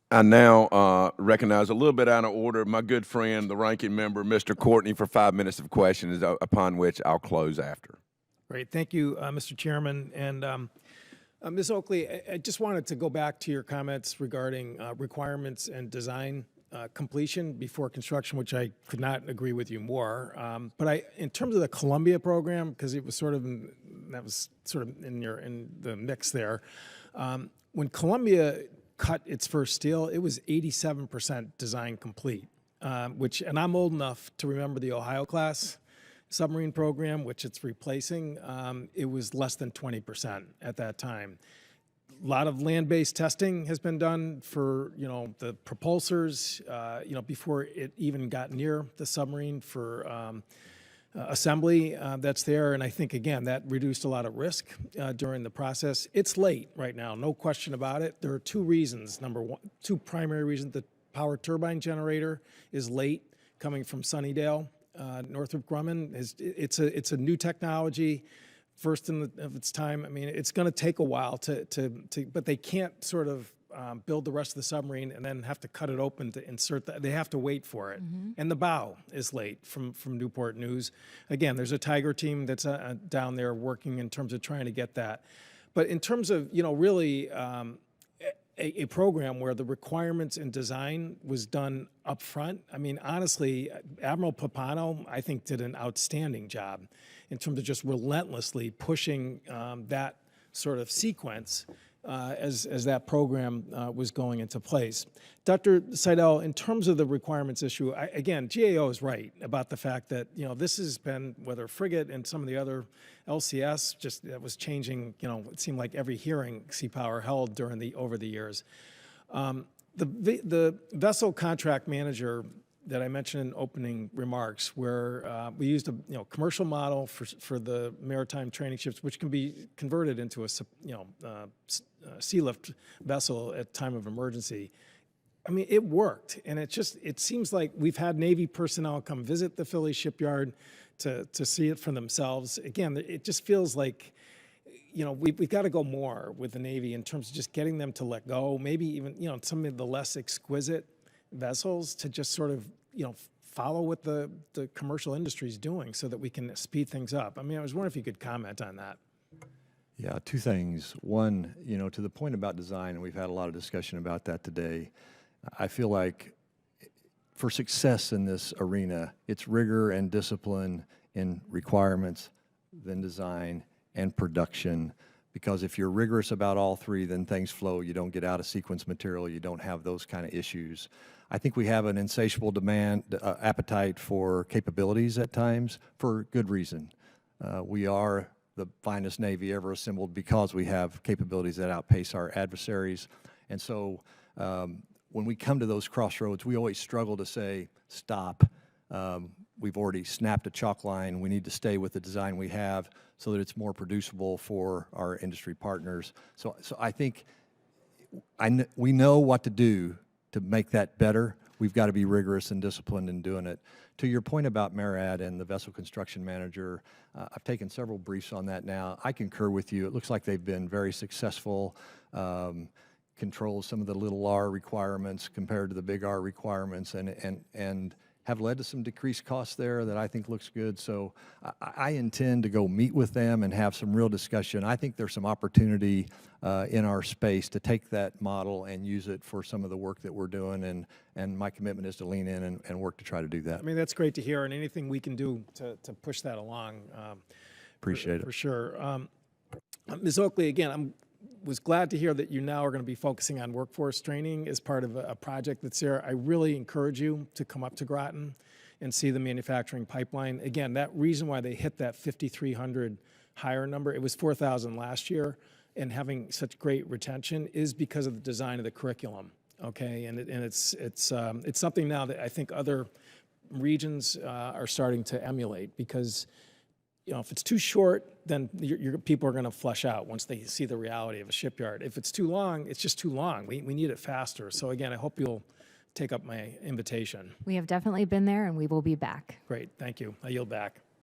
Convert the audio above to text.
I now recognize, a little bit out of order, my good friend, the ranking member, Mr. Courtney, for 5 minutes of questions, upon which I'll close after. Great. Thank you, Mr. Chairman. And Ms. Oakley, I just wanted to go back to your comments regarding requirements and design completion before construction, which I could not agree with you more. But in terms of the Columbia program, because it was sort of in the mix there. When Columbia cut its first steel, it was 87% design complete, and I'm old enough to remember the Ohio class submarine program, which it's replacing. It was less than 20% at that time. A lot of land-based testing has been done for, the propulsors, before it even got near the submarine for assembly that's there. And I think, again, that reduced a lot of risk during the process. It's late right now, no question about it. There are two reasons. Two primary reasons. The power turbine generator is late coming from Sunnydale. Northrop Grumman, it's a new technology, first of its time. I mean, it's going to take a while but they can't sort of build the rest of the submarine and then have to cut it open to insert that. They have to wait for it. Mm-hmm. And the bow is late from Newport News. Again, there's a Tiger team that's down there working in terms of trying to get that. But in terms of, really a program where the requirements and design was done up front. I mean, honestly, Admiral Papano, I think, did an outstanding job in terms of just relentlessly pushing that sort of sequence as that program was going into place. Dr. Seidel, in terms of the requirements issue, again, GAO is right about the fact that, this has been, whether frigate and some of the other LCS, just that was changing, it seemed like every hearing Sea Power held over the years. The vessel contract manager that I mentioned in opening remarks, where we used a commercial model for the maritime training ships, which can be converted into a sea lift vessel at time of emergency. I mean, it worked, and it seems like we've had Navy personnel come visit the Philly shipyard to see it for themselves. Again, it just feels like, we've got to go more with the Navy in terms of just getting them to let go, maybe even, some of the less exquisite vessels to just sort of, follow what the commercial industry is doing so that we can speed things up. I mean, I was wondering if you could comment on that. Yeah, two things. One, to the point about design, and we've had a lot of discussion about that today, I feel like for success in this arena, it's rigor and discipline in requirements, then design and production. Because if you're rigorous about all three, then things flow. You don't get out of sequence material. You don't have those kind of issues. I think we have an insatiable appetite for capabilities at times for good reason. We are the finest Navy ever assembled because we have capabilities that outpace our adversaries. And so when we come to those crossroads, we always struggle to say, stop. We've already snapped a chalk line. We need to stay with the design we have so that it's more producible for our industry partners. So I think we know what to do to make that better. We've got to be rigorous and disciplined in doing it. To your point about MARAD and the vessel construction manager, I've taken several briefs on that now. I concur with you. It looks like they've been very successful, control some of the little R requirements compared to the big R requirements, and have led to some decreased costs there that I think looks good. So I intend to go meet with them and have some real discussion. I think there's some opportunity in our space to take that model and use it for some of the work that we're doing, and my commitment is to lean in and work to try to do that. I mean, that's great to hear, and anything we can do to push that along. Appreciate it. For sure. Ms. Oakley, again, was glad to hear that you now are going to be focusing on workforce training as part of a project that's there. I really encourage you to come up to Groton and see the manufacturing pipeline. Again, that reason why they hit that 5,300 hire number, it was 4,000 last year, and having such great retention is because of the design of the curriculum. Okay, and it's something now that I think other regions are starting to emulate, because if it's too short, then your people are going to flush out once they see the reality of a shipyard. If it's too long, it's just too long. We need it faster. So again, I hope you'll take up my invitation. We have definitely been there, and we will be back. Great, thank you. I yield back.